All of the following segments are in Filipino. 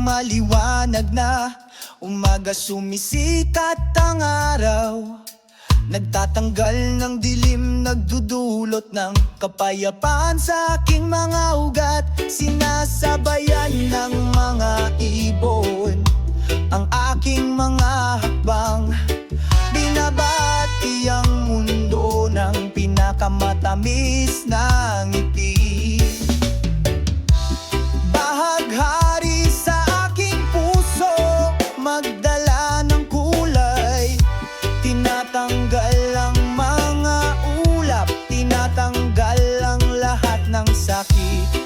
maliwanag na umaga, sumisikat ang araw, nagtatanggal ng dilim, nagdudulot ng kapayapaan sa aking mga ugat. Sinasabayan ng mga ibon ang aking mga hakbang, binabati ang mundo ng pinakamatamis na ngiti. Bahaghari sa aking puso, magdala ng kulay, tinatanggal ang mga ulap, tinatanggal ang lahat ng sakit.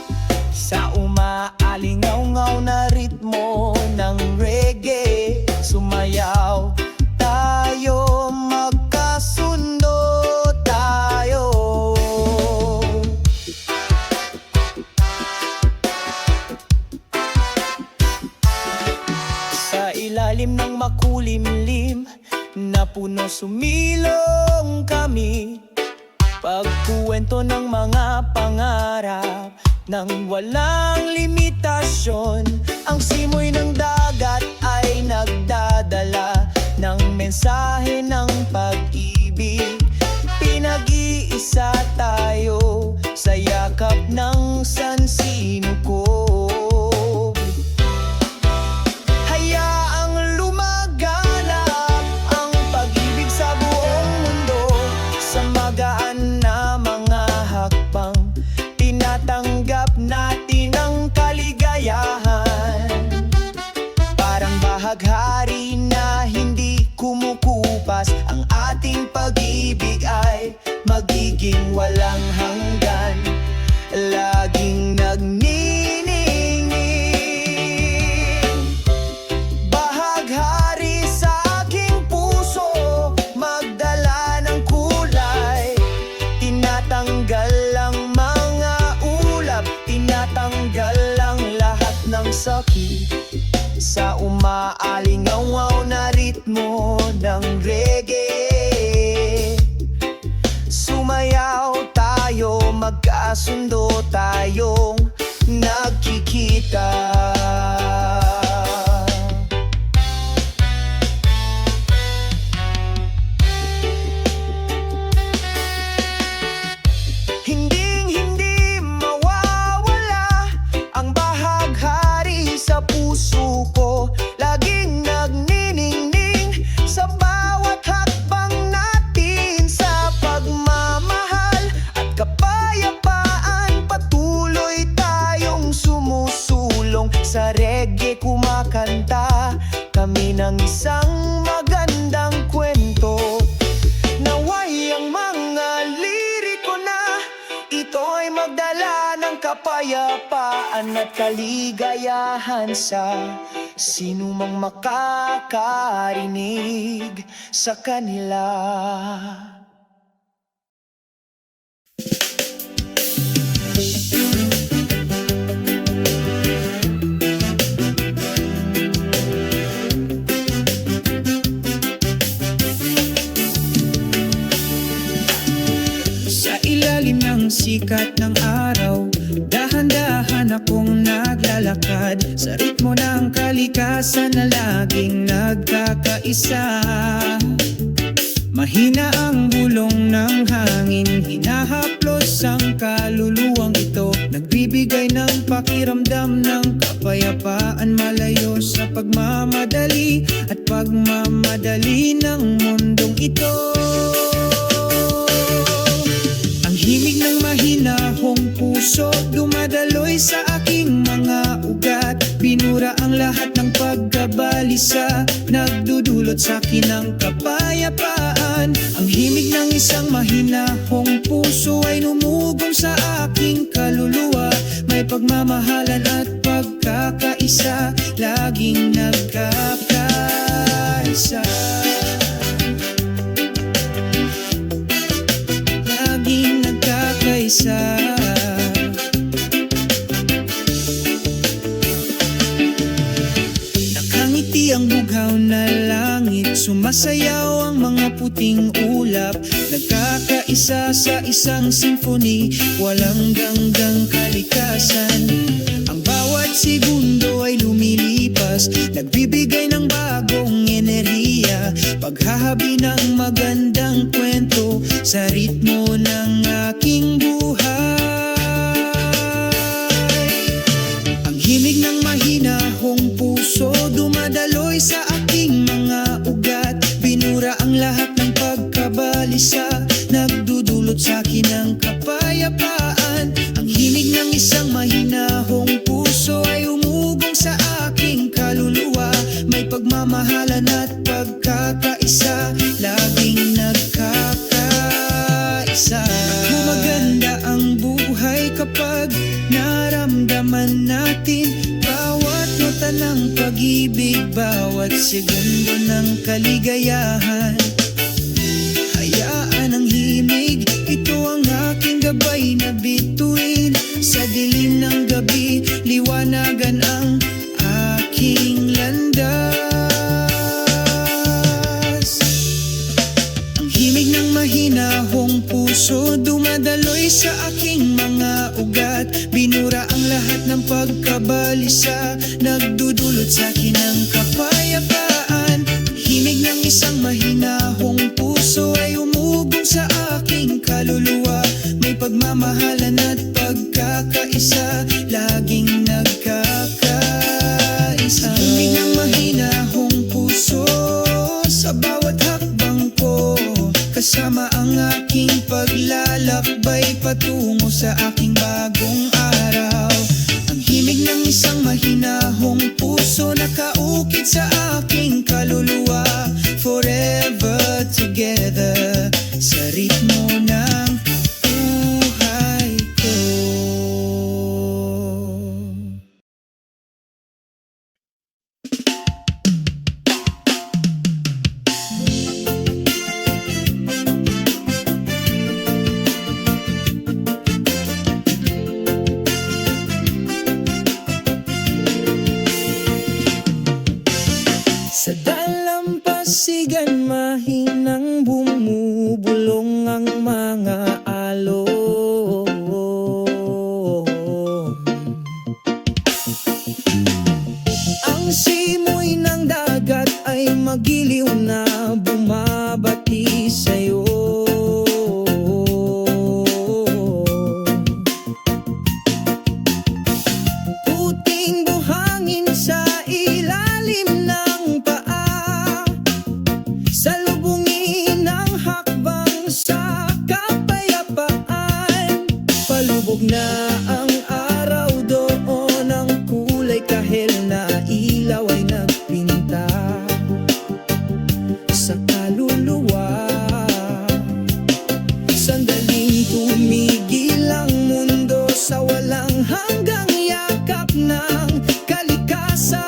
Sa umaalingaw-ngaw na ritmo ng reggae, sumayaw tayo, magkasundo tayo. Sa ilalim ng makulimlim na puno, sumilong kami, pagkuwento ng mga pangarap nang walang limitasyon. Ang simoy ng dagat ay nagdadala ng mensahe ng pag-ibig. Pinag-iisa tayo sa yakap ng sansinukob. Hayaang lumaganap ang pag-ibig sa buong mundo, sa magaan na mga hakbang, tinatanggap natin ang kaligayahan. Parang bahaghari na hindi kumukupas, ang ating pag-ibig ay magiging walang hanggan, laging nagniningning. Bahaghari sa aking puso, magdala ng kulay, tinatanggal ang mga ulap, tinatanggal ang lahat ng sakit. Sa umaalingaw-ngaw na ritmo ng reggae, sumayaw tayo, magkasundo tayong nagkikita. Hinding-hindi mawawala ang bahaghari sa puso ko, laging nagniningning sa bawat hakbang natin. Sa pagmamahal at kapayapaan, patuloy tayong sumusulong. Sa reggae kumakanta kami ng isang magandang kwento. Naway ang mga liriko na ito ay magdala ng kapayapaan at kaligayahan sa sinumang makakarinig sa kanila. Sa ilalim ng sikat ng araw, dahan-dahan akong naglalakad sa ritmo ng kalikasan na laging nagkakaisa. Mahina ang bulong ng hangin, hinahaplos ang kaluluwang ito, nagbibigay ng pakiramdam ng kapayapaan, malayo sa pagmamadali at pagmamadali ng mundong ito. Himig ng mahinahong puso, dumadaloy sa aking mga ugat, binura ang lahat ng pagkabalisa, nagdudulot sa akin ng kapayapaan. Ang himig ng isang mahinahong puso ay numugong sa aking kaluluwa, may pagmamahalan at pagkakaisa, laging nagkakaisa. Nakangiti ang bughaw na langit, sumasayaw ang mga puting ulap, nagkakaisa sa isang symphony, walang ganggang kalikasan. Ang bawat segundo ay lumilipas oras, nagbibigay ng bagong enerhiya, paghahabi ng magandang kwento sa ritmo ng aking buhay. Ang himig ng mahinahong puso dumadaloy sa aking mga ugat, binura ang lahat ng pagkabalisa, nagdudulot sa akin ng kapayapaan. Ang himig ng isang mahinahong puso ay umugong sa aking kaluluwa, may pagmamahalan at pagkakaisa, laging nagkakaisa. Gumaganda ang buhay kapag naramdaman natin bawat nota ng pag-ibig, bawat segundo ng kaligayahan. Hayaan ang himig, ito ang aking gabay na bituin. Sa dilim ng gabi, liwanagan ang aking landas. Ang himig ng mahinahong puso dumadaloy sa aking mga ugat, binura ang lahat ng pagkabalisa, nagdudulot sa akin ng kapayapaan. Himig ng isang mahinahong puso ay umugong sa aking kaluluwa, may pagmamahalan at pagkakaisa, laging nagkakaisa. Himig ng mahinahong puso sa bawat hakbang ko, kasama ang aking paglalakbay patungo sa aking bagong araw. Ang himig ng isang mahinahong puso nakaukit sa aking kaluluwa, forever together sa ritmo ng buhay ko. Sa dalampasigan mahinang bumubulong ang mga alon. Ang simoy ng dagat ay magiliw na bumabati sa'yo. Puting buhangin sa ilalim ng paa, salubungin ang hakbang sa kapayapaan. Palubog na ang araw doon, ang kulay kahel na ilaw ay nagpinta sa kaluluwa. Sandaling tumigil ang mundo sa walang hanggang yakap ng kalikasan.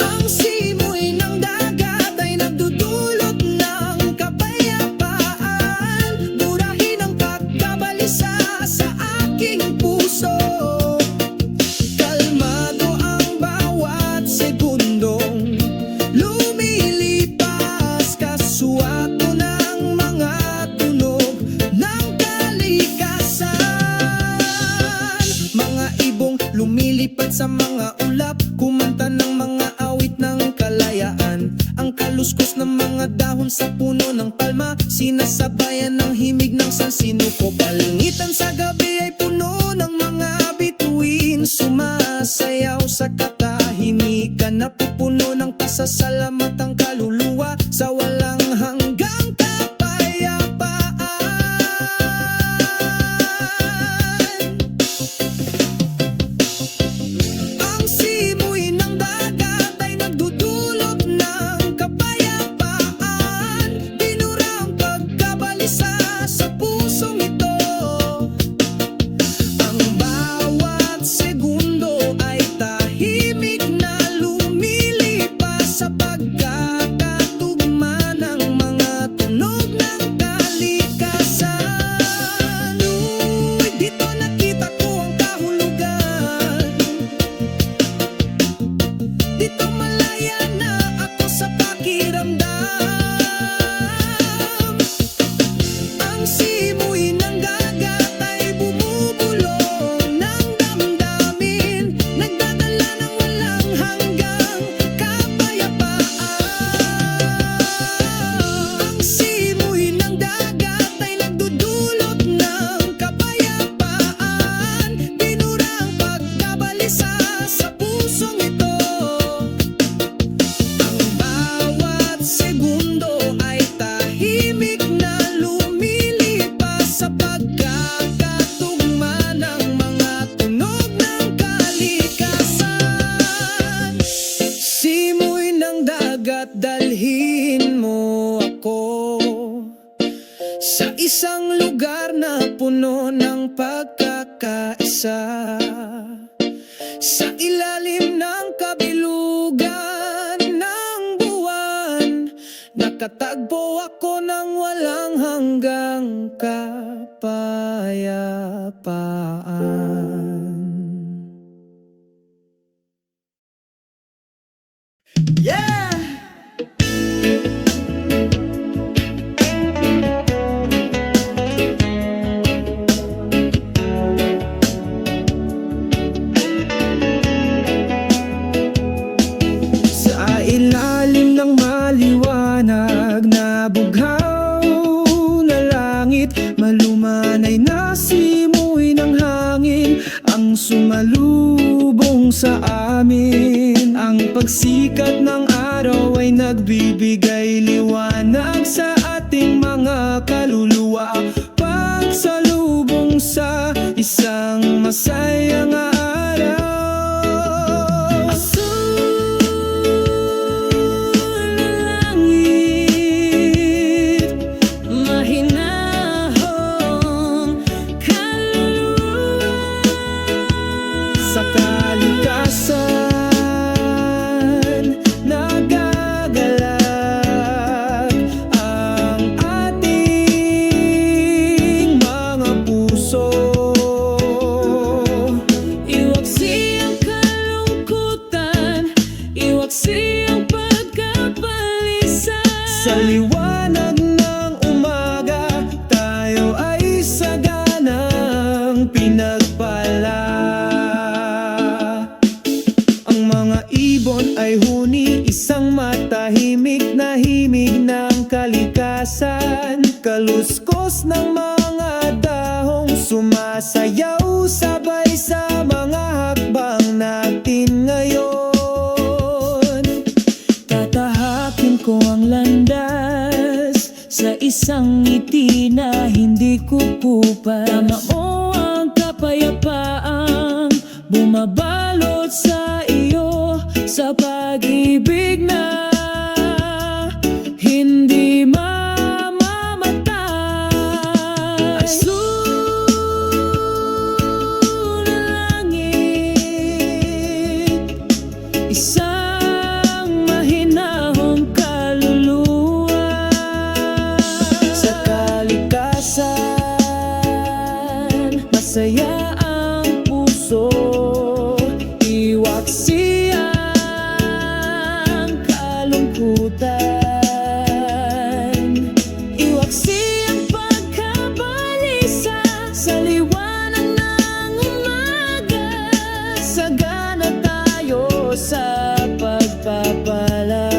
Ang simoy ng dagat ay nagdudulot ng kapayapaan, burahin ang pagkabalisa sa aking puso. Kalmado ang bawat segundong lumilipas, kasuwato ng mga tunog ng kalikasan. Mga ibong lumilipad sa mga ulap, kumanta ng mga awit ng kalayaan. Ang kaluskos ng mga dahon sa puno ng palma, sinasabayan ng himig ng sansinuko. Palangitan sa gabi ay puno ng mga bituin, sumasayaw sa katahimikan, napupuno ng pasasalamat ang kaluluwa sa walang hanggang kapayapaan. Ang simoy ng dagat ay nagdudulot ng kapayapaan, binura ang pagkabalisa sa pusong ito. puno ng pagkakaisa. Sa ilalim ng kabilugan ng buwan, nakatagpo ako ng walang hanggang kapayapaan. Yeah! Sa ilalim ng maliwanag na bughaw na langit, malumanay na simoy ng hangin ang sumalubong sa amin. Ang pagsikat ng araw ay nagbibigay liwanag sa ating mga kaluluwa, pagsalubong sa isang masayang araw. Asul na langit, mahinahong kaluluwa. Sa kalikasan nagagalag ang ating mga puso. Iwaksi ang kalungkutan, iwaksi ang pagkapalisa. Sa liwanag ng umaga, tayo ay saganang pinagpala. Ang mga ibon ay huni, isang matahimik na himig ng kalikasan. Kaluskos ng mga dahong sumasayaw sabay sa mga hakbang natin ngayon. Tatahakin ko ang landas sa isang ngiti na hindi kukupas. Tama mo ang kapayapaang bumabalot sa iyo, sa pag-ibig na hindi mamamatay. Asul na langit, isang mahinahong kaluluwa. Sa kalikasan, masaya ang puso. Iwaksi ang kalungkutan, iwaksi ang pagkabalisa. Sa liwanag ng umaga, sagana tayo sa pagpapala.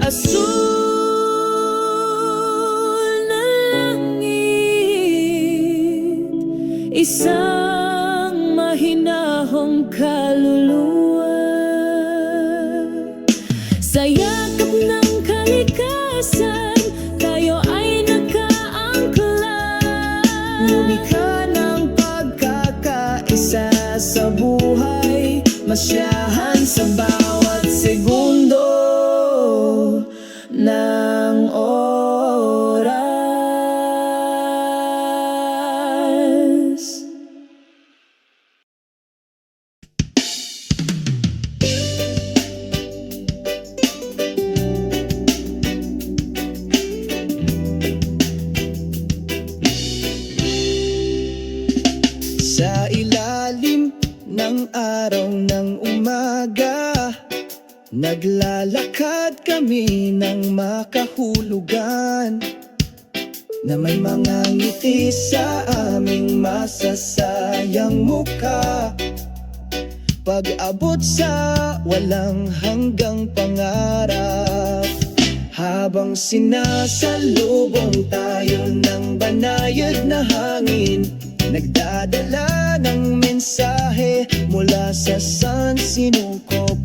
Asul na langit, isang mahinahong kaluluwa. Sa yakap ng kalikasan, tayo ay nakaangkla. Lumikha ng pagkakaisa sa buhay, masyahan sa bawat segundo ng oras. Sa ilalim ng araw ng umaga, naglalakad kami ng makahulugan, na may mga ngiti sa aming masasayang mukha. Pag-abot sa walang hanggang pangarap, habang sinasalubong tayo ng banayad na hangin, nagdadala ng mensahe mula sa sansinukob.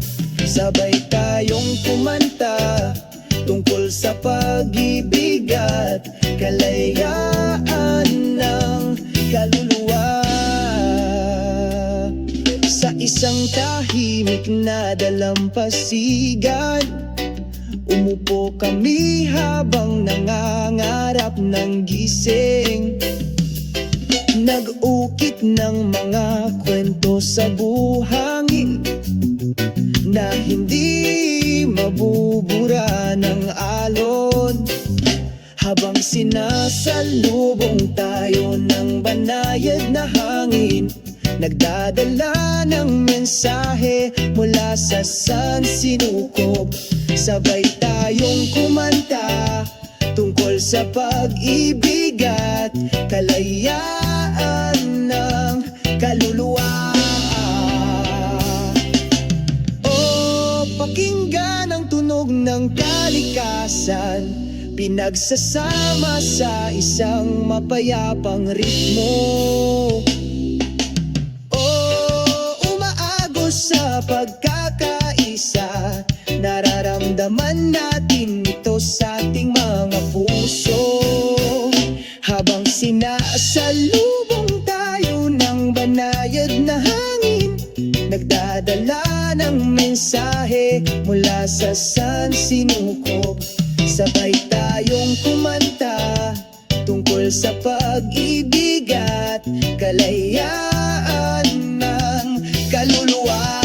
Sabay tayong kumanta tungkol sa pag-ibig at kalayaan ng kaluluwa. Sa isang tahimik na dalampasigan, Umupo kami habang nangangarap ng gising, nag-ukit ng mga kwento sa buhangin na hindi mabubura ng alon. Habang sinasalubong tayo ng banayad na hangin, nagdadala ng mensahe mula sa San Sinukob. Sabay tayong kumanta tungkol sa pag-ibig at kalayaan ng kaluluwa. O pakinggan ang tunog ng kalikasan, pinagsasama sa isang mapayapang ritmo. O umaagos sa pagkakaisa, nararamdaman natin ito sa ating mga puso. Habang sinasalubong tayo ng banayad na hangin, nagdadala ng mensahe mula sa San Sinukob. Sabay tayong kumanta tungkol sa pag-ibig at kalayaan ng kaluluwa.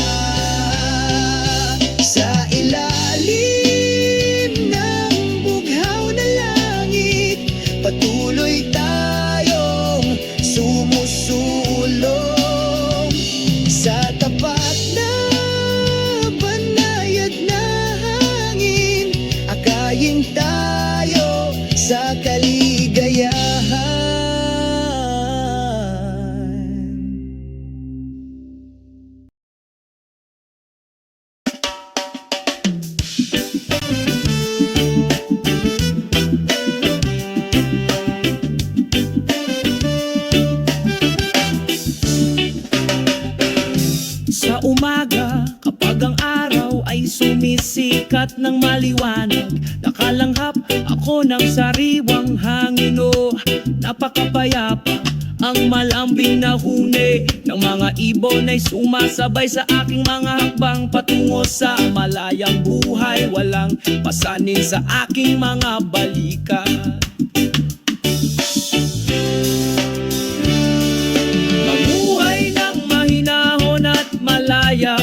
Sa ilalim ng bughaw na langit, patuloy tayong sumusulong. Sa tapat na banayad na hangin, akayin tayo sa kaligayahan. Sa umaga, kapag ang araw ay sumisikat ng maliwanag, nakalanghap ako ng sariwang hangin. O napakapayapa ang malambing na huni ng mga ibon ay sumasabay sa aking mga hakbang patungo sa malayang buhay. Walang pasanin sa aking mga balikat. Mamuhay ng mahinahon at malaya,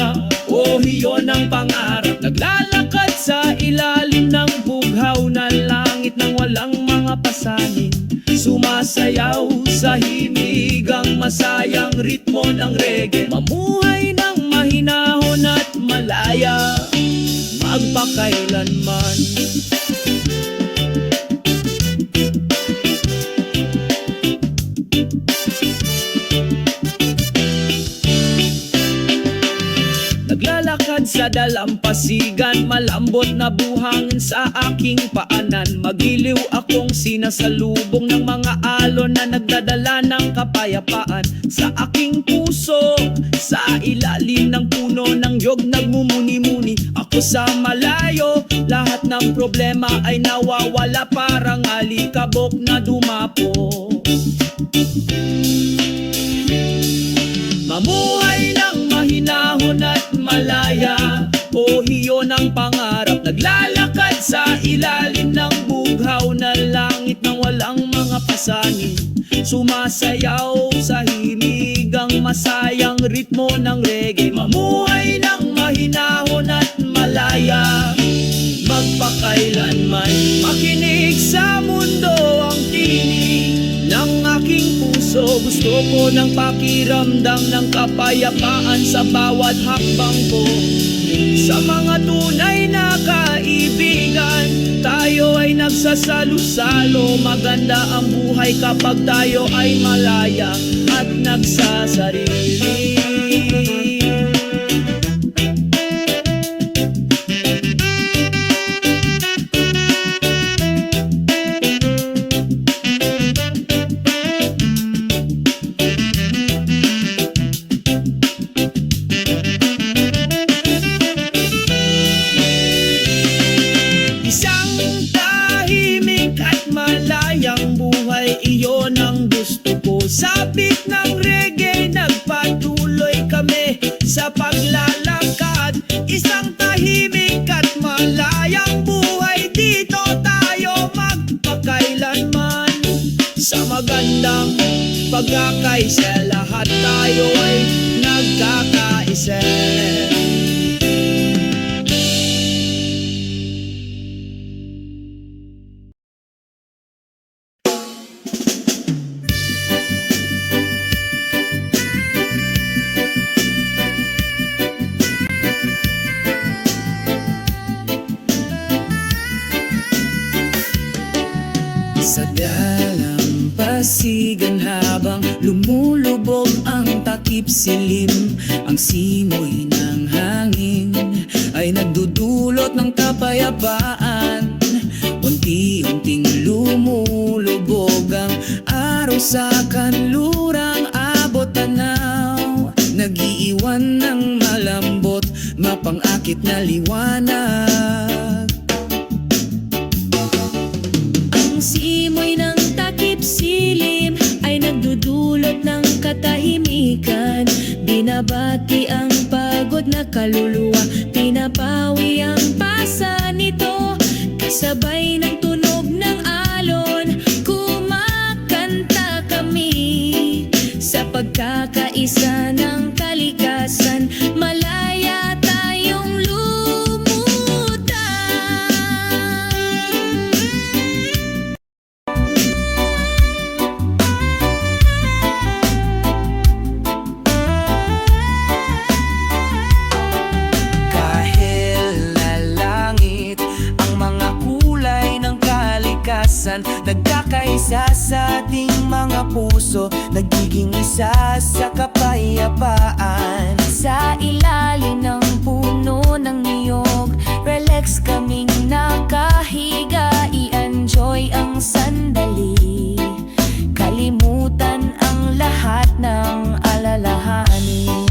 o iyon ang pangarap. Naglalakad sa ilalim ng bughaw na langit nang walang mga pasanin, sumasayaw sa himigang masayang ritmo ng reggae. Mamuhay ng mahinahon at malaya, magpakailanman. Naglalakad sa dalampasigan, malambot na buhangin sa aking paanan. Magiliw akong sinasalubong ng mga alon na nagdadala ng kapayapaan sa aking puso. Sa ilalim ng puno ng yog nagmumuni-muni ako sa malayo. Lahat ng problema ay nawawala, parang alikabok na dumapo. Mamuhay ng mahinahon at malaya, o iyon ang pangarap. Naglalakad sa ilalim ng bughaw na langit nang walang mga pasanin, sumasayaw sa himigang masayang ritmo ng reggae. Mamuhay ng mahinahon at malaya, magpakailanman. Makinig sa mundo ang tinig ng aking puso. Gusto ko ng pakiramdam ng kapayapaan sa bawat hakbang ko. Sa mga tunay na kaibigan, tayo ay nagsasalo-salo. Maganda ang buhay kapag tayo ay malaya at nagsasarili. Iyon ang gusto ko. Sabik ng reggae nagpatuloy magandang pagkakaisa, lahat tayo ay nagkakaisa. Sa dalampasigan habang lumulubog ang takip silim, ang simoy ng hangin ay nagdudulot ng kapayapaan. Unti-unting lumulubog ang araw sa kanlurang abot tanaw, nag-iiwan ng malambot, mapang-akit na liwanag. Ang simoy ng takip silim ay nagdudulot ng katahimikan, binabati ang pagod na kaluluwa, pinapawi ang pasa nito, kasabay ng tunog ng alon, kumakanta kami sa pagkakaisa ng kalikasan, malaya tayong lumutang. Kahit na langit ang mga kulay ng kalikasan, nagkakaisa sa ating mga puso, nagiging isa sa kapayapaan. Sa ilalim ng puno ng niyog, relax kaming nakahiga, i-enjoy ang sandali, kalimutan ang lahat ng alalahanin.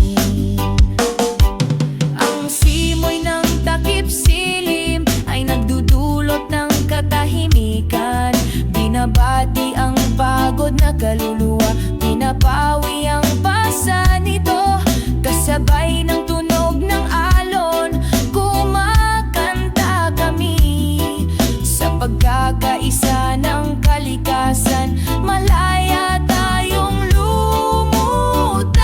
Ang simoy ng takip silim ay nagdudulot ng katahimikan, binabati ang pagod na kaluluwa, pinapawi ang pasa nito, kasabay ng tunog ng alon, kumakanta kami sa pagkakaisa ng kalikasan, malaya tayong lumutang.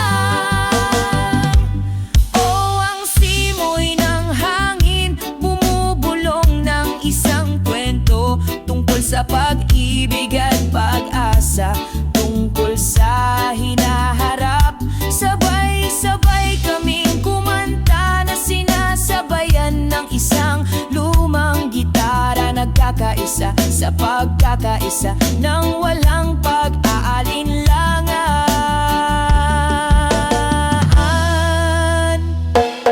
Oh, ang simoy ng hangin, bumubulong ng isang kwento tungkol sa pag-ibig at pag-asa, tungkol sa hinaharap. Sabay-sabay kaming kumanta na sinasabayan ng isang lumang gitara, nagkakaisa sa pagkakaisa ng walang pag-aalinlangan.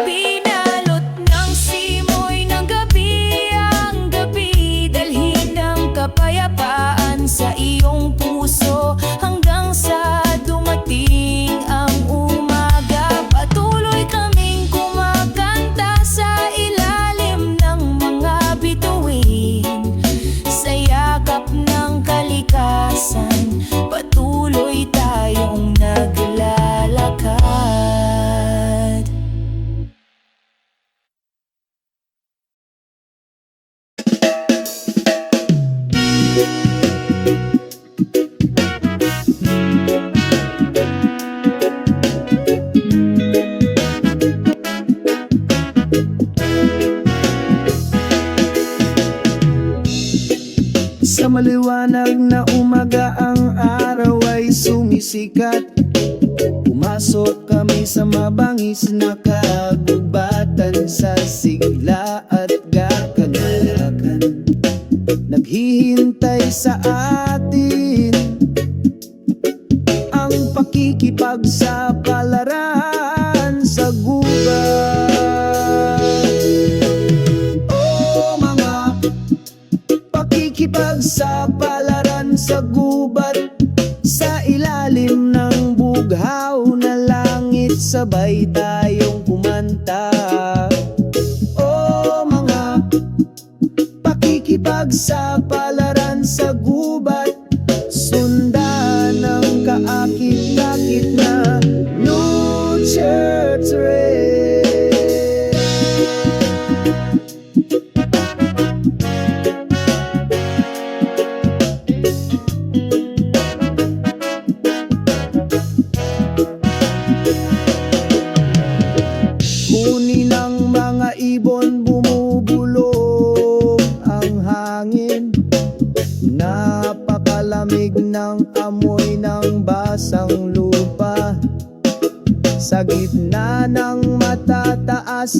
Pinalot ng simoy ng gabi ang gabi, dalhin ng kapayapaan sa iyong puso hanggang sa dumating ang umaga. Patuloy kaming kumakanta sa ilalim ng mga bituin, sa yakap ng kalikasan, patuloy tayong naglalakad. Sa maliwanag na umaga ang araw ay sumisikat, pumasok kami sa mabangis na kagubatan, sa sigla at gakagalakan, naghihintay sa atin ang pakikipagsapalaran sa gubat. Oh, mga pakikipagsapalaran sa gubat, sa ilalim ng bughaw na langit, sabay tayong kumanta. Oh, mga pakikipagsapalaran sa gubat, sundan ng kaakit-akit na nurture trail. ng amoy ng basang lupa. Sa gitna ng matataas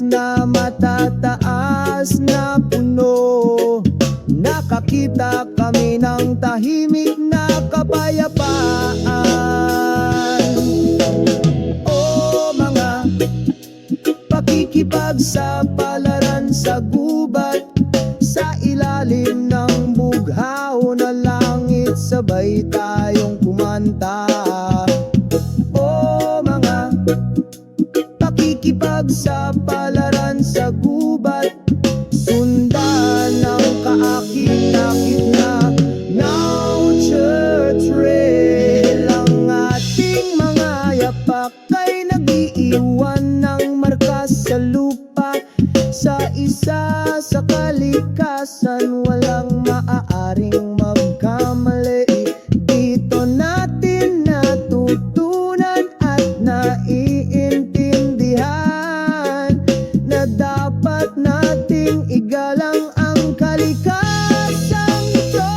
na puno, nakakita kami ng tahimik na kapayapaan. O mga pakikipagsapalaran sa gubat, sa ilalim ng bughaw na langit, sabay tayong kumanta. O mga pakikipagsapalaran sa gubat, sundan ng kaakit-akit na nature trail. Ang ating mga yapak ay nag-iiwan ng marka sa lupa. Sa isa sa kalikasan, walang maaaring magkamali. Dito natin natutunan at naiintindihan na dapat nating igalang ang kalikasang ito.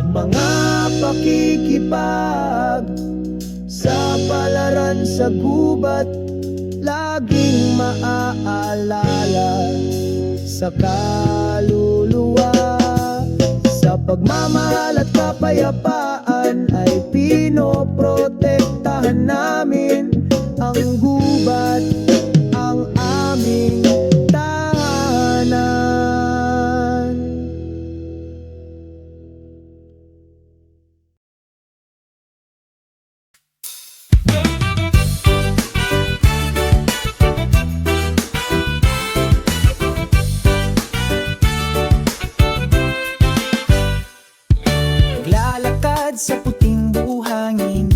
Mga pakikipag sa palaran sa gubat, laging maaalala sa kaluluwa. Sa pagmamahal at kapayapaan ay pinoprotektahan namin ang gubat, ang aming tahanan. Naglalakad sa puting buhangin,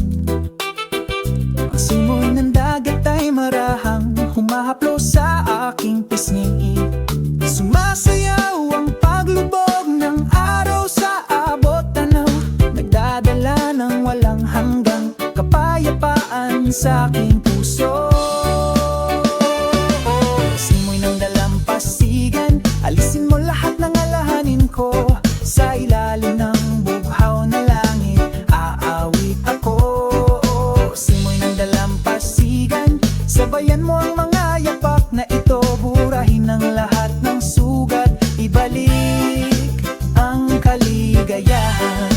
ang simoy ng dagat ay marahang humahaplo sa aking pisngi. Sumasayaw ang paglubog ng araw sa abot tanaw, nagdadala ng walang hanggang kapayapaan sa aking puso. Simoy ng dalampasigan, alisin mo lahat ng alahanin ko. Sa ilalim ng bughaw na langit, aawit ako. Simoy ng dalampasigan, sabayan mo ang mga yapak na ito. Burahin ang lahat ng sugat, ibalik ang kaligayahan.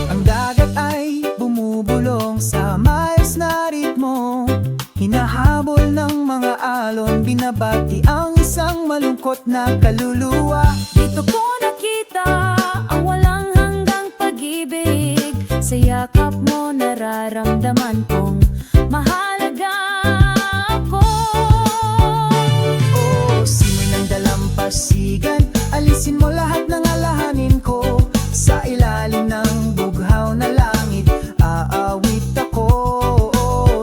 Ang dagat ay bumubulong sa maayos na ritmo, hinahabol ng mga alon, binabati ang isang malungkot na kaluluwa. Dito ko nakita ang walang hanggang pag-ibig. Sa yakap mo nararamdaman kong mahalaga ako. Simoy ng dalampasigan, alisin mo lahat ng alahanin ko. Sa ilalim ng bughaw na langit, aawit ako.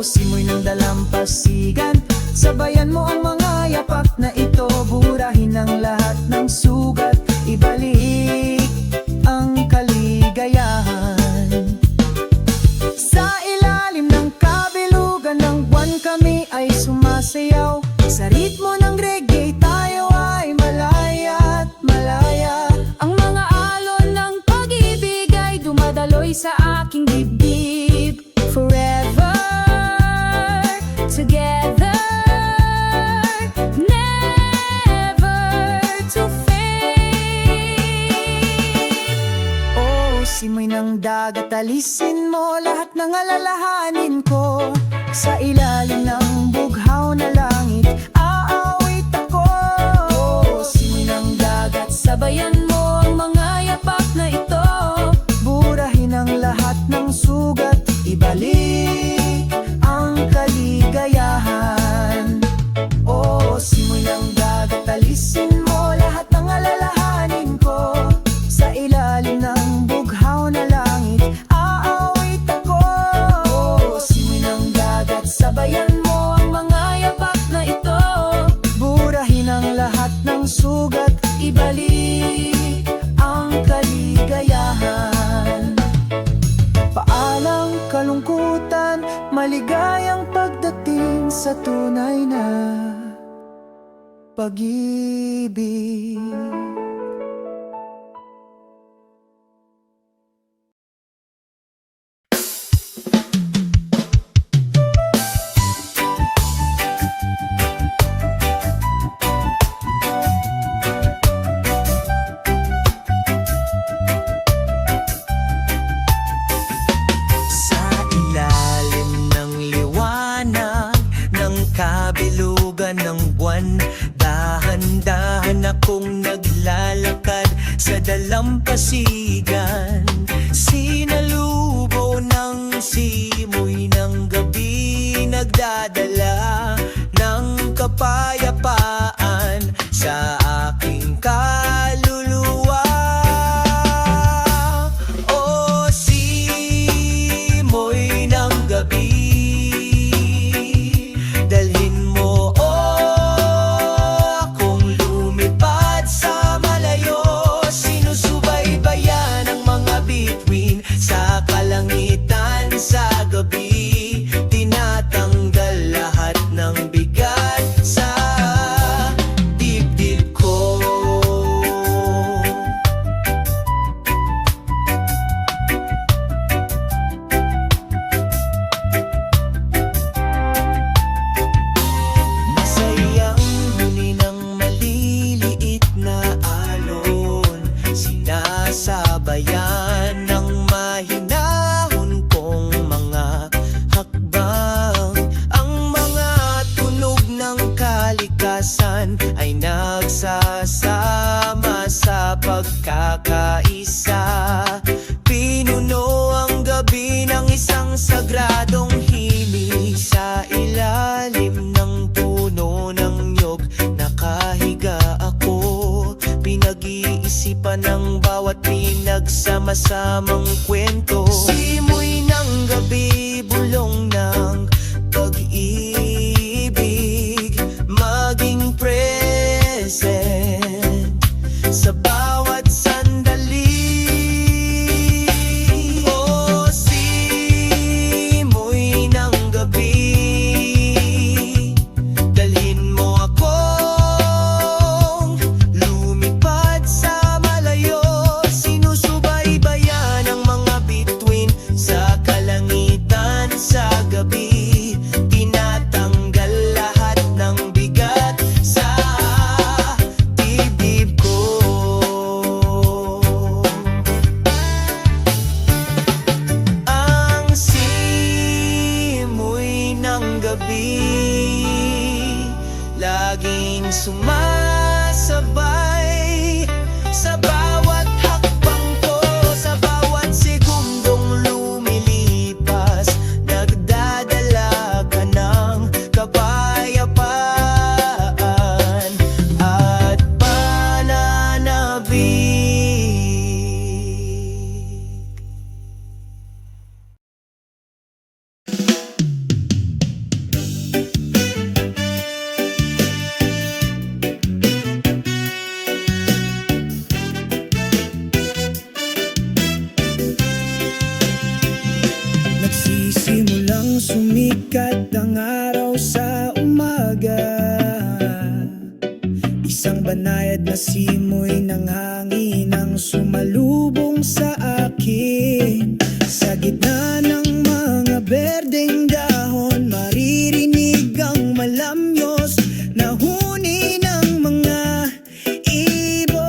Simoy ng dalampasigan, sabayan mo ang mga yapak na ito. Burahin ang lahat ng sugat, ibalik ang kaligayahan. Sa ilalim ng kabilugan ng buwan, kami ay sumasayaw. Sa ritmo ng reggae, tayo ay malaya at malaya. Ang mga alon ng pag-ibig ay dumadaloy sa aking dibdib. Forever together, never to fade. Simoy ng dagat, alisin mo lahat ng alalahanin ko. Sa ilalim ng bughaw na langit, aawit ako. Simoy ng dagat, Sabayan mo ang mga yapak na ito. burahin ang lahat ng sugat, ibalik ang kaligayahan. Simoy ng dagat, alisin mo lahat ng alalahanin ko. Sa ilalim ng bughaw na langit, aawit ako. Simoy ng dagat, Sabayan mo ang mga yapak na ito. burahin ang lahat ng sugat, Ibalik ang kaligayahan. Paalang kalungkutan, may maligayang pagdating sa tunay na pag-ibig. Sa ilalim ng liwanag ng kabilugan ng buwan, dahan-dahan akong naglalakad sa dalampasigan. Sinalubo ng simoy ng gabi, nagdadala ng kapayapaan sa aking kaluluwa. O simoy ng gabi, dalhin mo akong lumipad sa malayo. Sinusubaybayan ang mga bituin sa kalangitan sa gabi, tinatanggal lahat ng bigat sa dibdib ko. Masayang huni ng maliliit na alon, sinasabayan ng mahinahon kong mga hakbang. Ang mga tunog ng kalikasan ay nagsasama sa pagkakaisa. Pinuno ang gabi ng isang sagradong himig. Sa ilalim ng puno ng niyog nakahiga ako, pinag-iisipan ng bawat pinagsama-samang kwento. Simoy ng gabi, bulong ng pag-ibig, maging present sa bawat sandali. O simoy ng gabi, dalhin mo akong lumipad sa malayo. Sinusubaybayan ang mga bituin sa kalangitan sa gabi, tinatanggal lahat ng bigat sa dibdib ko. Ang simoy ng gabi, laging sumasabay sa bawat hakbang ko, sa bawat segundong lumilipas, nagdadala ka ng kapayapaan at pananabik. Nagsisimulang sumikat ang araw sa umaga, isang banayad na simoy ng hangin ang sumalubong sa akin. Sa gitna ng mga berdeng dahon, maririnig ang malamyos na huni ng mga ibon.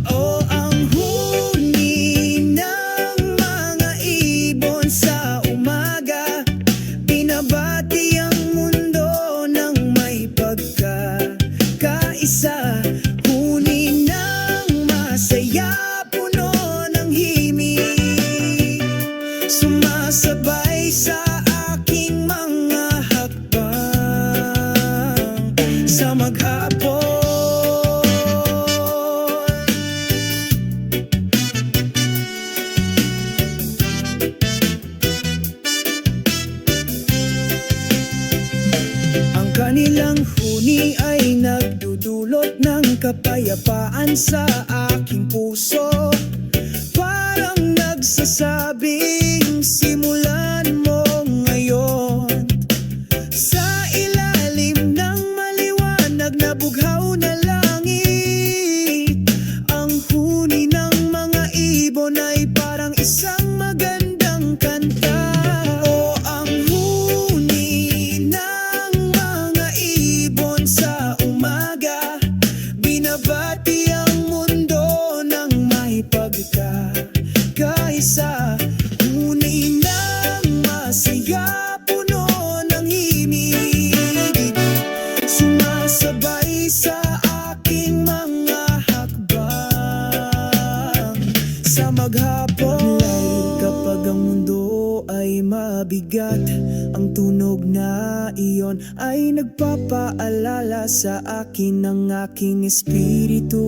O ang huni ng mga ibon sa umaga, binabati ang mundo ng may pagkakaisa. Huni ng masaya, puno ng himig, sumasabay sa aking mga hakbang sa maghapon. Ang kanilang huni ay nagdudulot ng kapayapaan sa aking puso, parang nagsasabing simula mabigat. Ang tunog na iyon ay nagpapaalala sa akin ng aking espiritu.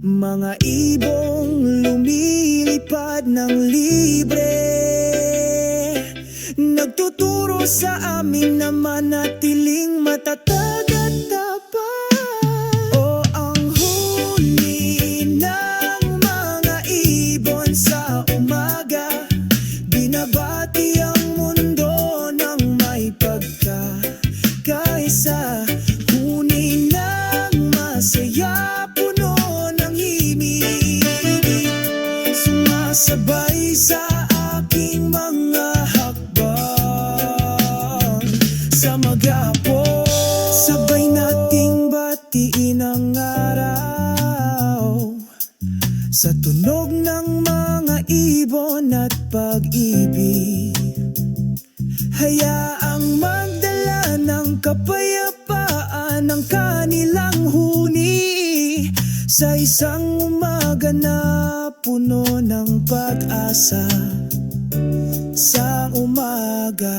Mga ibong lumilipad ng libre, nagtuturo sa amin na manatiling matatag at tapat. O ang huni ng mga ibon sa umaga, binabati ang mundo ng may pagkakaisa. Huni ng masaya, puno ng himig, sumasabay sa aking mga hakbang sa maghapon. Sabay nating batiin ang araw sa tunog ng mga ibon at pag-ibig. Hayaang magdala ng kapayapaan ang kanilang huni sa isang umaga na puno ng pag-asa. Sa umaga,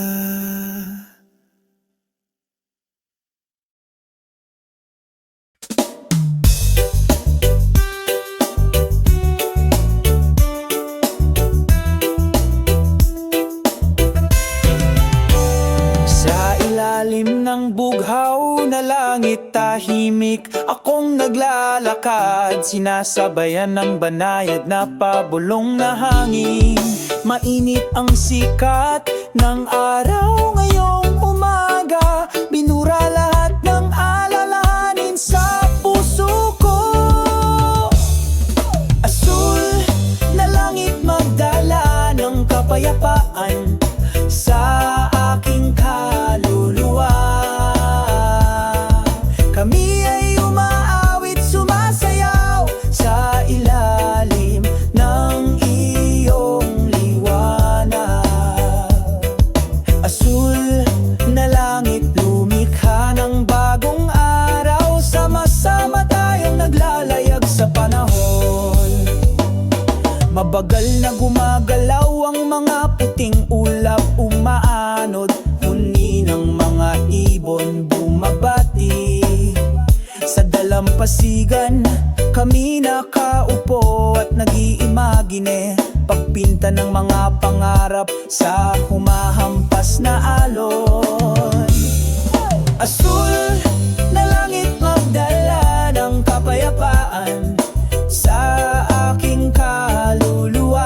sa ilalim ng bughaw na langit tahimik, akong naglalakad, sinasabayan ng banayad na pabulong na hangin. Mainit ang sikat ng araw ngayong umaga, binura lahat ng alalahanin sa puso ko. Asul na langit magdala ng kapayapaan sa aking kaluluwa. Kami ay umaawit, sumasayaw sa ilalim ng iyong liwanag. Asul na langit, lumikha ng bagong araw, sama-sama tayong naglalayag sa panahon. Mabagal na gumagalaw ang mga puting ulap, umaanod, huni ng mga ibon bumabati. Sa dalampasigan kami nakaupo at nag-iimagine, pagpinta ng mga pangarap sa humahampas na alon. Asul na langit magdala ng kapayapaan sa aking kaluluwa.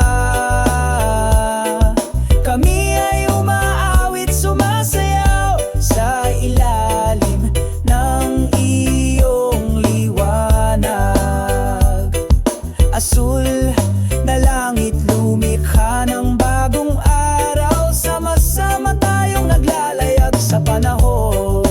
Kami ay umaawit, sumasayaw sa ilalim ng iyong liwanag. Asul na langit, lumikha ng bagong araw, sama-sama tayong naglalayag sa panahon.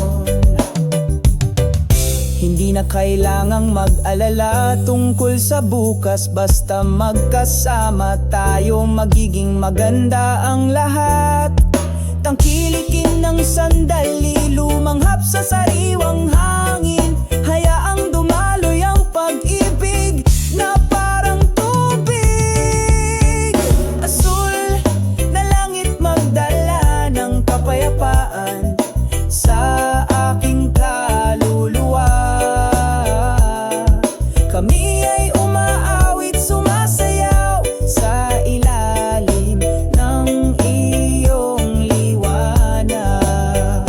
Hindi na kailangang mag-alala tungkol sa bukas, basta magkasama tayo, magiging maganda ang lahat. Tangkilikin ng sandali, lumanghap sa sariwang hangin, hayaang dumaloy ang pag-ibig na parang tubig. Asul na langit magdala ng kapayapaan sa aking kaluluwa. Kami ay umaawit, sumasayaw sa ilalim ng iyong liwanag.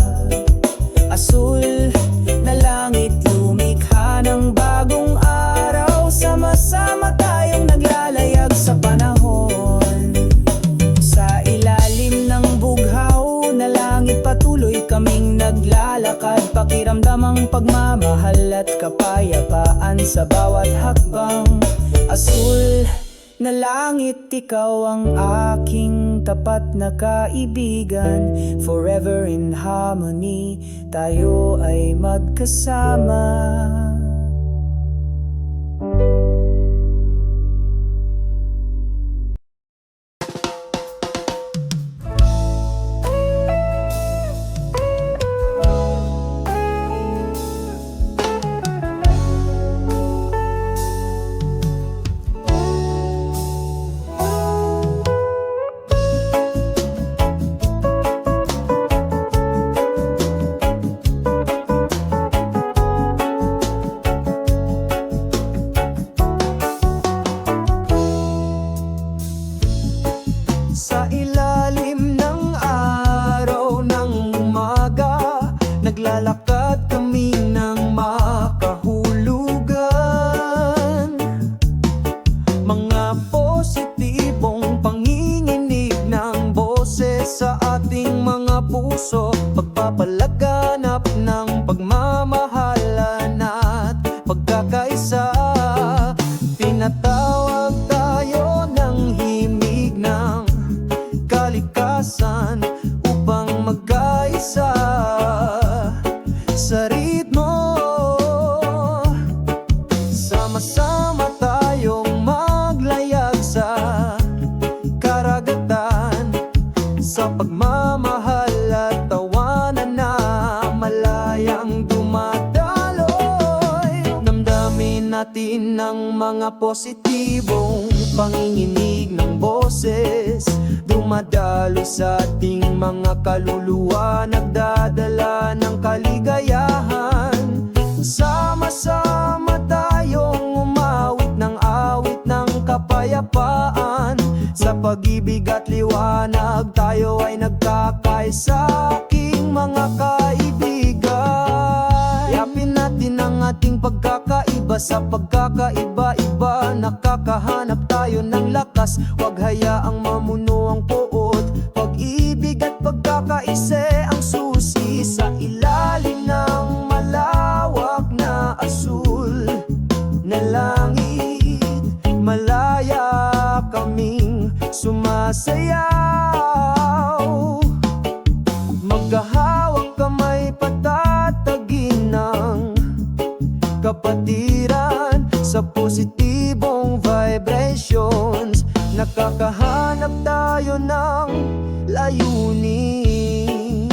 Asul na langit, lumikha ng bagong araw, sama-sama tayong naglalayag sa panahon. Sa ilalim ng bughaw na langit, patuloy kaming naglalakad, pakiramdam ang pagmamahal at kapayapaan sa bawat hakbang. Asul na langit, ikaw ang aking tapat na kaibigan. Forever in harmony, tayo ay magkasama. puso, pagpapalaganap ng pagmamahalan at pagkakaisa. Tinatawag tayo ng himig ng kalikasan upang magkaisa sa ritmo. Sama-sama tayong maglayag sa karagatan, sa pagmamahal at tawanan na malayang dumadaloy. Damdamin natin ang mga positibong panginginig ng boses, dumadalo sa ating mga kaluluwa, nagdadala ng kaligayahan. Sama-sama tayong umawit ng awit ng kapayapaan, sa pag-ibig at liwanag tayo ay nagkakaisa, aking mga kaibigan. Yapin natin ang ating pagkakaiba, sa pagkakaiba-iba nakakahanap tayo ng lakas. Huwag hayaang mamuno ang puot, pag-ibig at pagkakaisa ang susi. Sa ilalim ng malawak na asul na langit, malaya kaming sumasayaw. Maghahawak kamay, patatagin ng kapatiran, sa positibong vibrations nakakahanap tayo ng layunin.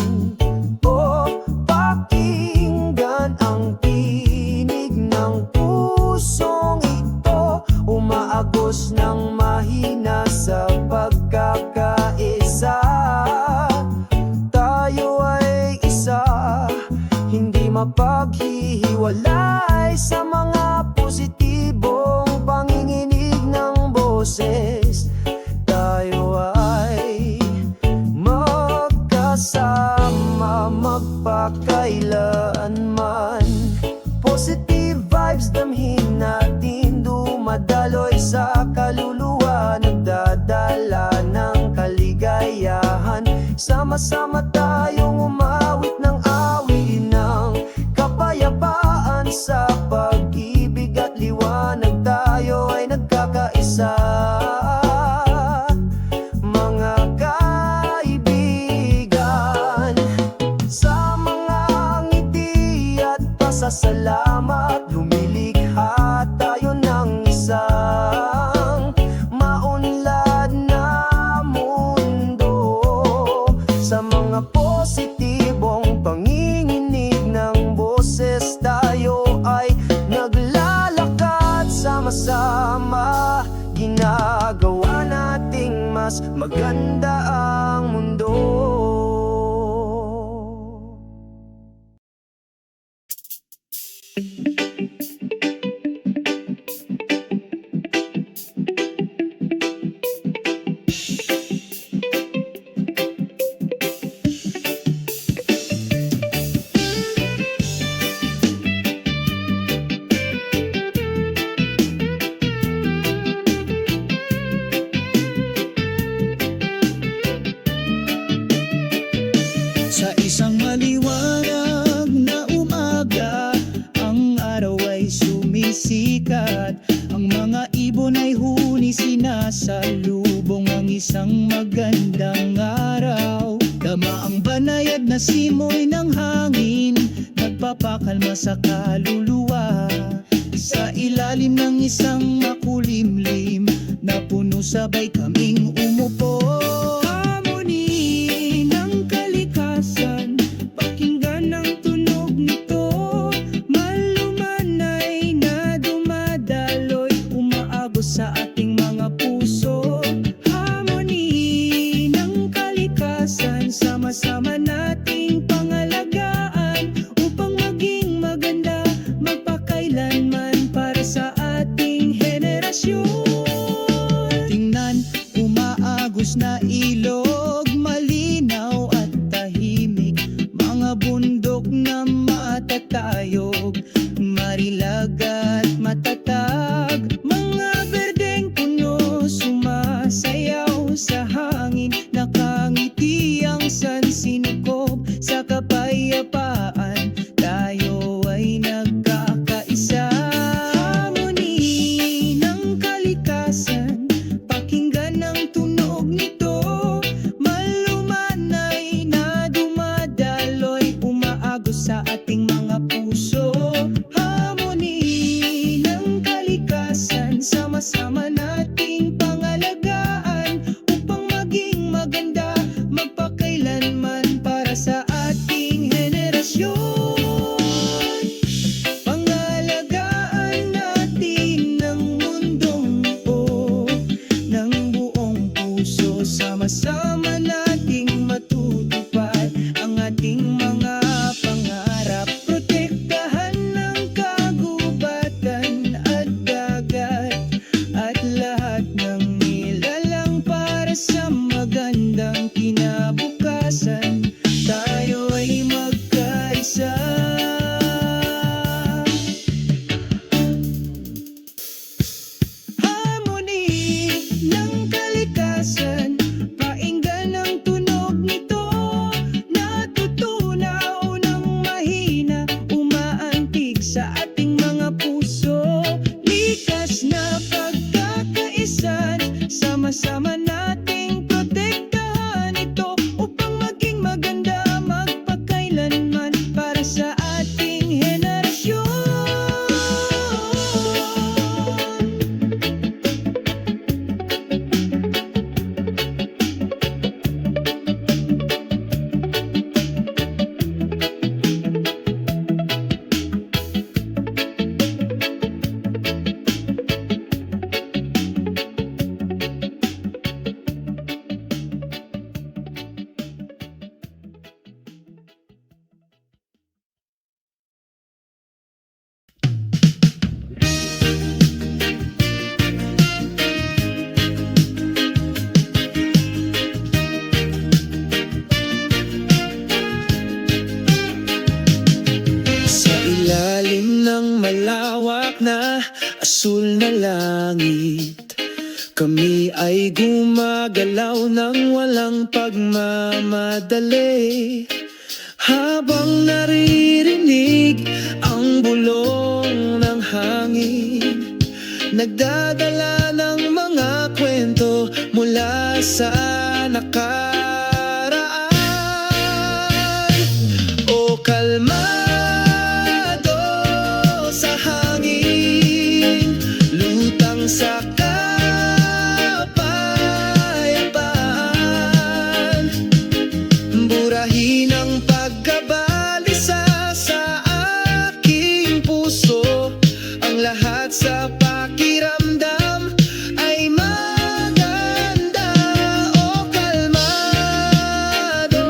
O pakinggan ang tinig ng pusong ito, umaagos ng mahina sa pagkakaisa. Tayo ay isa, hindi mapaghihiwalay, sa mga positibong panginginig ng boses. Tayo ay magkasama magpakailanman. Positive vibes damhin natin, dumadaloy sa kaluluwa, nagdadala ng kaligayahan. Sama-sama tayong umawit ng awit ng kapayapaan, sa pag-ibig at liwanag tayo ay nagkakaisa. Mga kaibigan, sa mga ngiti at pasasalamat, lumilikha tayo ng isang maunlad na mundo. Sa mga positibong panginginig ng boses tayo ay naglalakad, sama-sama ginagawa nating mas maganda ang mundo. Sa isang maliwanag na umaga, ang araw ay sumisikat. Ang mga ibon ay huni, sinasalubong ang isang magandang araw. Tama ang banayad na simoy ng hangin, nagpapakalma sa kaluluwa. Sa ilalim ng isang makulimlim na puno, sabay kaming umupo. Harmony ng kalikasan, pakinggan ang tunog nito. Malumanay na dumadaloy, umaagos sa ating mga puso. Harmony ng kalikasan, sama-sama nating pangalagaan, upang maging maganda magpakailanman para sa ating henerasyon. Tingnan, umaagos na ilog, malinaw at tahimik, mga bundok na matatayog, marilag at matatag, mga berdeng puno sumasayaw sa hangin, nakangiti ang sansinugan. matutupad ang ating mga pangarap. Protektahan ng kagubatan at dagat at lahat ng nilalang para sa magandang kinabukasan. Tayo ay magkaisa. Harmony ng kalikasan, painggan ang tunog nito. Natutunaw ng mahina, umaantig sa ating mga puso. Likas na pagkakaisan, sama-sama nating protektahan ito upang maging maganda magpakailanman para sa ating henerasyon. Sa ilalim ng malawak na asul na langit, kami ay gumagalaw ng walang pagmamadali. Habang naririnig ang bulong ng hangin, nagdadala ng mga kwento mula sa nakaraan. O kalmado sa hangin, lutang sa kapayapaan. Burahin ang pagkabalisa sa aking puso, ang lahat sa pakiramdam ay maganda. O kalmado.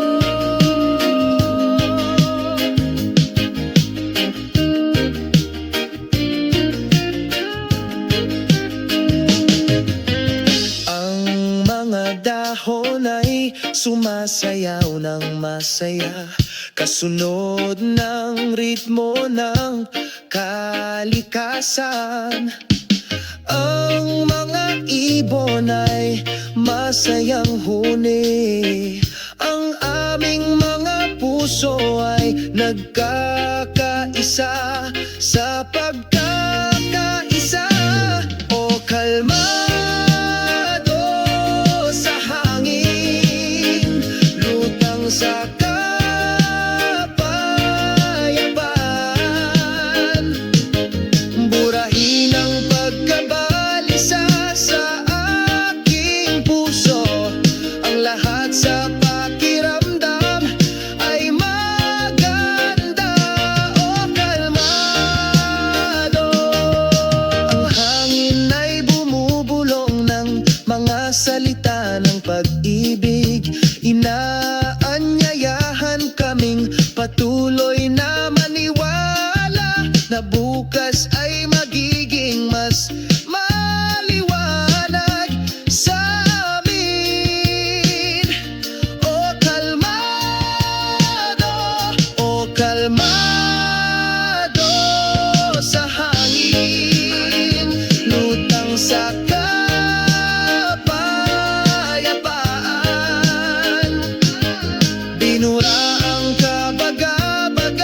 Ang mga dahon ay sumasayaw ng masaya, kasunod ng ritmo ng kalikasan. Ang mga ibon ay masayang huni, ang aming mga puso ay nagkakaisa sa pagkakaisa. O kalmado sa hangin, lutang sa kapayapaan. Burahin ang pagkabalisa sa aking puso, ang lahat sa pakiramdam ay maganda. O kalmado. Ang hangin ay bumubulong ng mga salita ng pag-ibig. Inaanyayahan kaming patuloy na maniwala na bukas ay magiging mas maliwanag sa amin. O kalmado, o kalmado sa hangin, lutang sa kapayapaan. Binura ang kabagabagan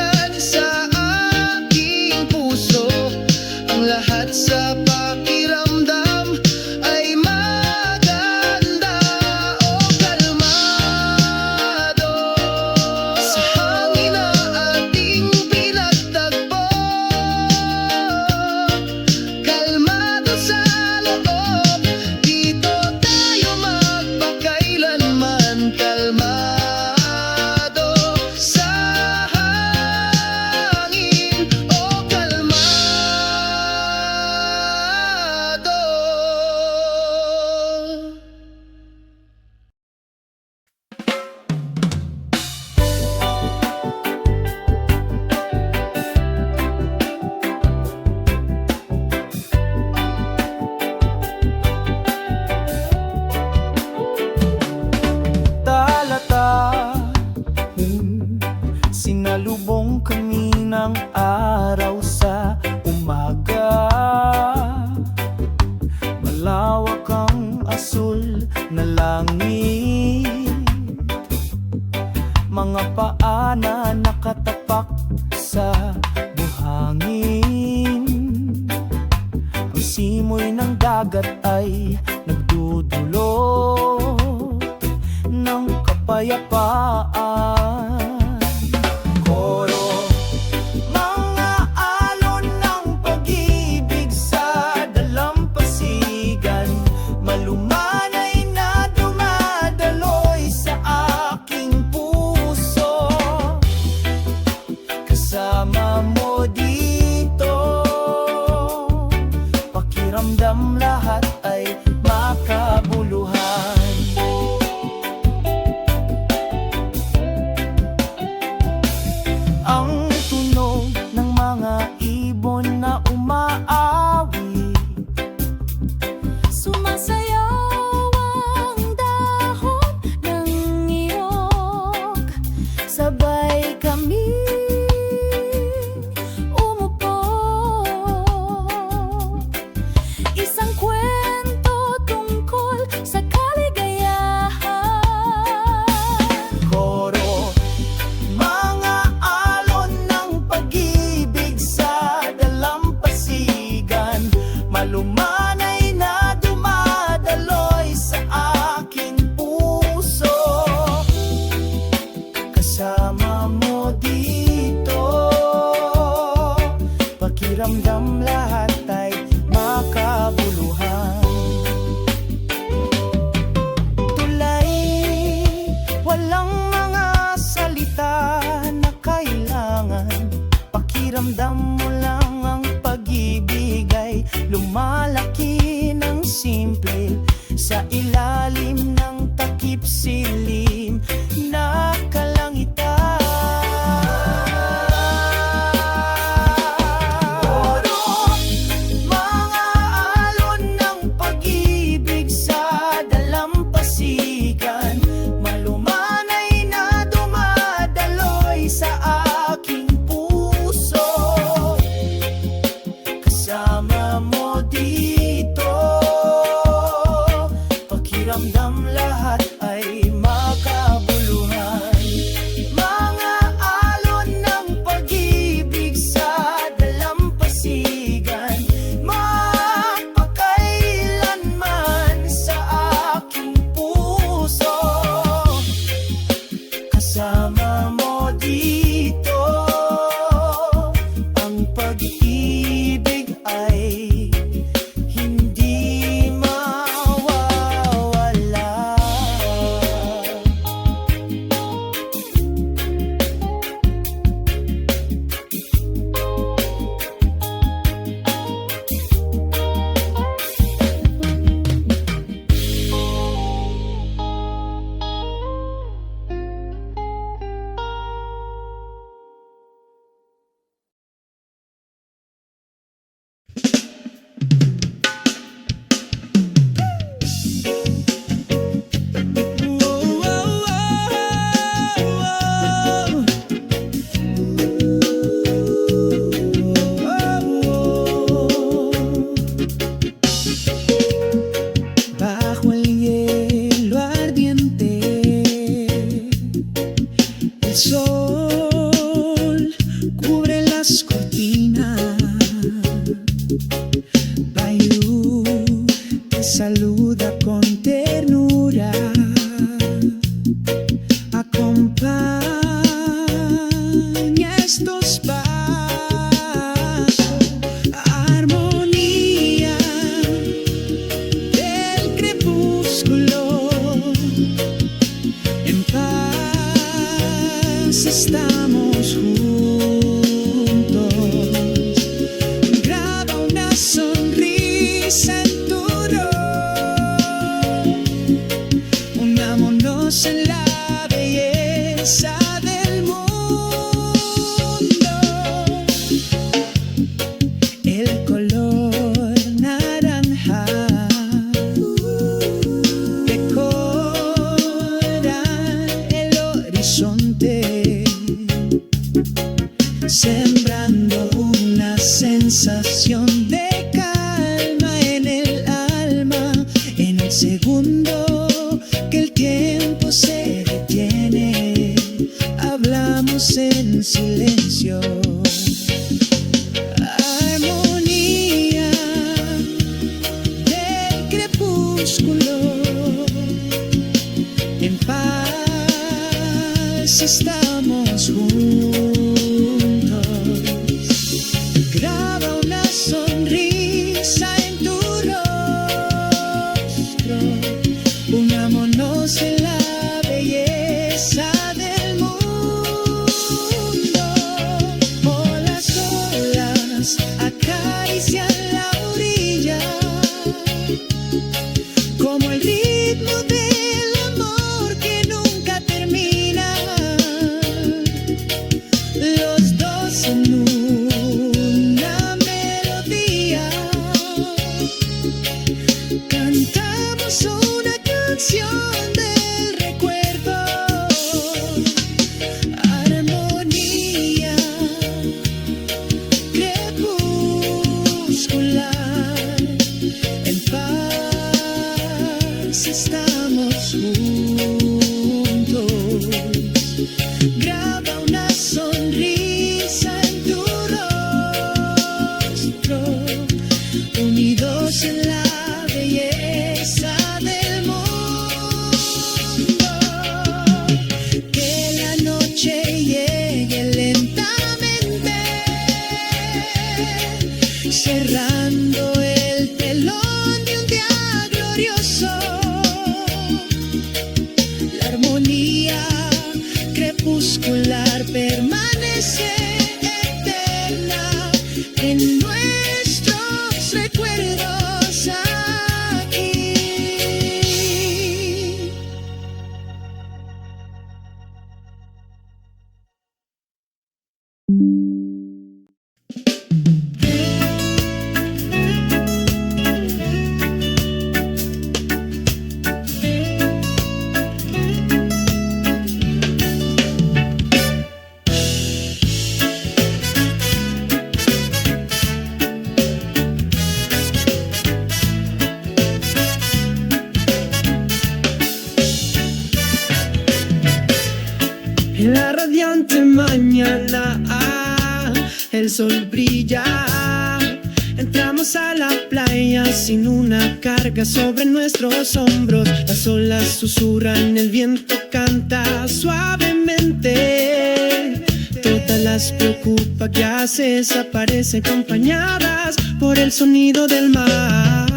ng araw sa umaga. Malawak ang asul na langit, mga paa na nakatapak sa buhangin. Ang simoy ng dagat ay nagdudulot ng kapayapaan. Koro, mga alon ng pag-ibig sa dalampasigan, malumanay na dumadaloy sa aking puso. Kasama mo dito, pakiramdam lahat ay makabuluhan. Ang tunog ng mga ibon na umaawit, Sumasayaw ang dahon ng niyog, sabay kami umupo. Isang kwento tungkol sa kaligayahan. koro, mga alon ng pag-ibig sa dalampasigan, malumanay na dumadaloy sa aking puso. Kasama mo dito, pakiramdam lahat ay makabuluhan. Tulay, walang mga salita na kailangan. Pakiramdam mo lang ang pag-ibig ay lumalaki ng simple sa ilalim ng takip silim na kalangitan. Puro mga alon ng pag-ibig sa dalampasigan, malumanay na dumadaloy sa aking puso. Kasama mo dito, pakiramdam lahat ay makabuluhan. Mga alon ng pag-ibig sa dalampasigan, magpakailanman sa aking puso. Kasama mo dito, ang pag-ibig ay hindi mawawala. Bajo el hielo ardiente, el sol cubre las cortinas. Bayou te saluda con ternura. Acompaña estos pasos, armonía del crepúsculo. En paz estamos juntos. Graba una sonrisa en tu rostro. Unámonos en la belleza del mundo. El color naranja decora el horizonte. Sembra sensación de calma en el alma, en el segundo que el tiempo se detiene, hablamos en silencio. Armonía del crepúsculo, en paz estamos juntos. Graba una sonrisa en tu rostro, unámonos en la belleza del mundo. Oh, las olas acarician la orilla, como el ritmo del amor que nunca termina. Los dos en una melodía, cantamos una canción del recuerdo. Armonía crepuscular, en paz estamos juntos. Graba una sonrisa en tu rostro, unidos en la belleza del mundo. Que la noche llegue lentamente, cerrando el telón de un día glorioso. La armonía crepuscular permanece eterna en nuestros recuerdos aquí. En la radiante mañana, el sol brilla. Entramos a la playa sin una carga sobre nuestros hombros. Las olas susurran, el viento canta suavemente. Todas las preocupa que se desaparecen acompañadas por el sonido del mar.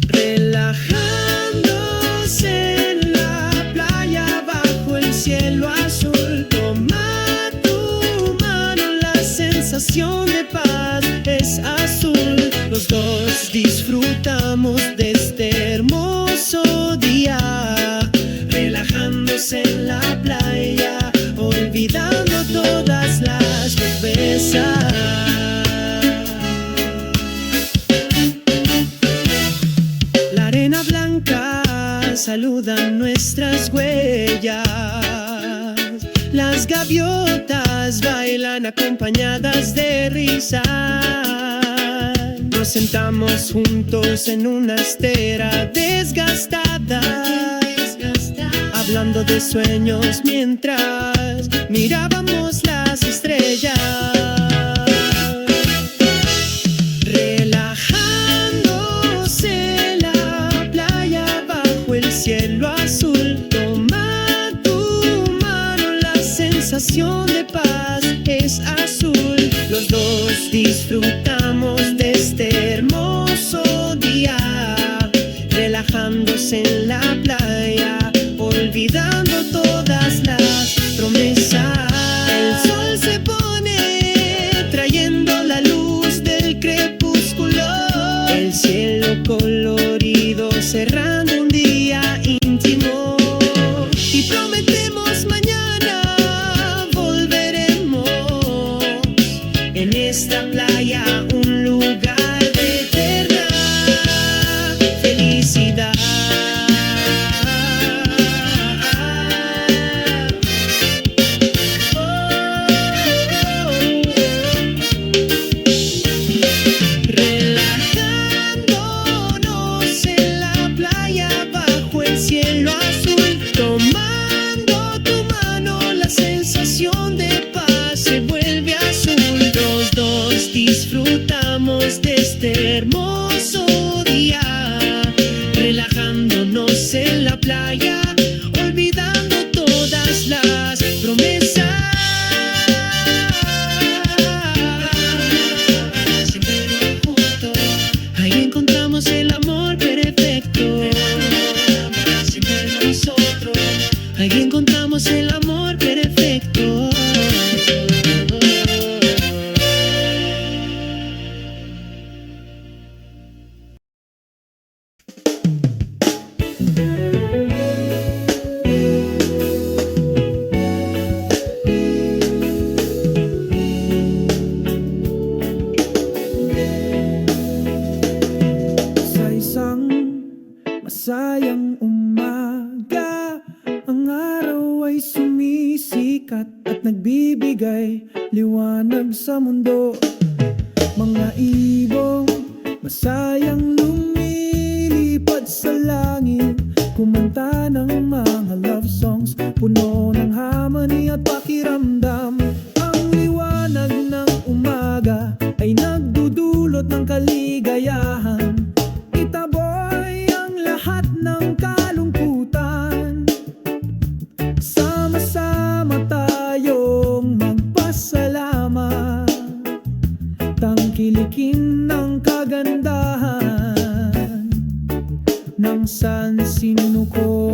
Relajándose en la playa bajo el cielo azul. Toma tu mano, la sensación de paz es azul. Los dos disfrutamos de este hermoso día, relajándose en la playa, olvidando todas las cervezas. La arena blanca saluda nuestras huellas. Las gaviotas bailan acompañadas de risa. Nos sentamos juntos en una estera desgastada, hablando de sueños mientras mirábamos las estrellas. Relajándose en la playa bajo el cielo azul. Toma tu mano, la sensación de paz es azul. Los dos disfrutamos de este hermoso día, relajándose en la playa, olvidando todas las promesas. El sol se pone trayendo la luz del crepúsculo, el cielo colorido cerrando un día íntimo. Y prometemos mañana volveremos en esta playa, un lugar de eterna felicidad. las promesas. Siempre juntos, ahí encontramos el amor perfecto. Siempre nosotros, ahí encontramos el amor perfecto. Sa isang masayang umaga, ang araw ay sumisikat at nagbibigay liwanag sa mundo. Mga ibong masayang lumilipad sa langit, kumanta ng mga love songs, puno ng harmony at pakiramdam. Ang liwanag ng umaga ay nagdudulot ng kaligayahan. Itaboy ang lahat ng kalungkutan. Sama-sama tayong magpasalamat, tangkilikin ng kagandahan ng sansinuko.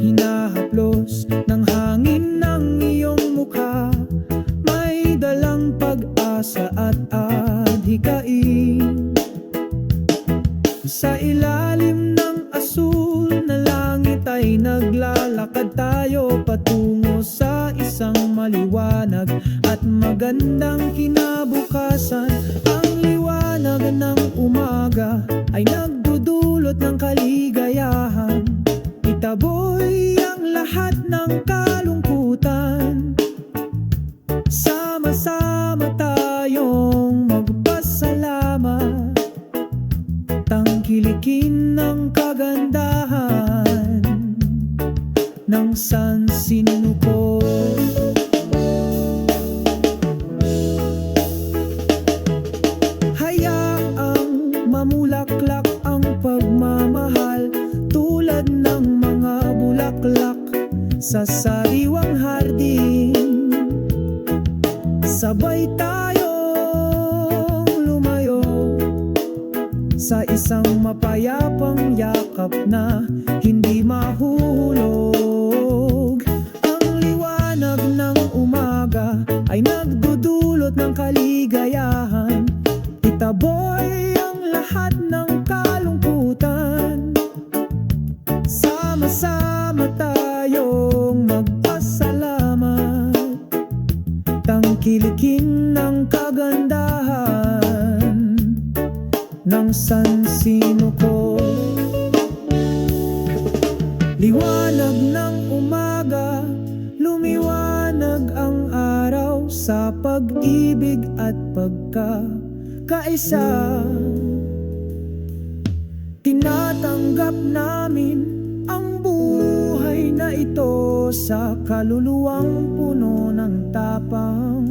Hinahaplos ng hangin ng iyong mukha, may dalang pag-asa at adhikain. Sa ilalim ng asul na langit ay naglalakad tayo patungo sa isang maliwanag at magandang kinabukasan. Ang liwanag ng umaga ay nagdudulot ng kaligayahan. Itaboy ang lahat ng kalungkutan. Sama-sama tayong magpasalamat, tangkilikin ng kagandahan ng sansinuko. Hayaang mamulaklak ang pagmamahal tulad ng mga bulaklak sa sariwang hardin. Sabay tayong lumayo sa isang mapayapang yakap na hindi mahuhulog. Ang liwanag ng umaga ay nagdudulot ng kaligayahan. Itaboy ang lahat ng kalungkutan. Sama-sama tayong magpasalamat, tangkilikin ng kagandahan ng sansinuko. Liwanag ng umaga, lumiwanag ang araw sa pag-ibig at pagkakaisa. Tinatanggap namin ang buhay na ito sa kaluluwang puno ng tapang.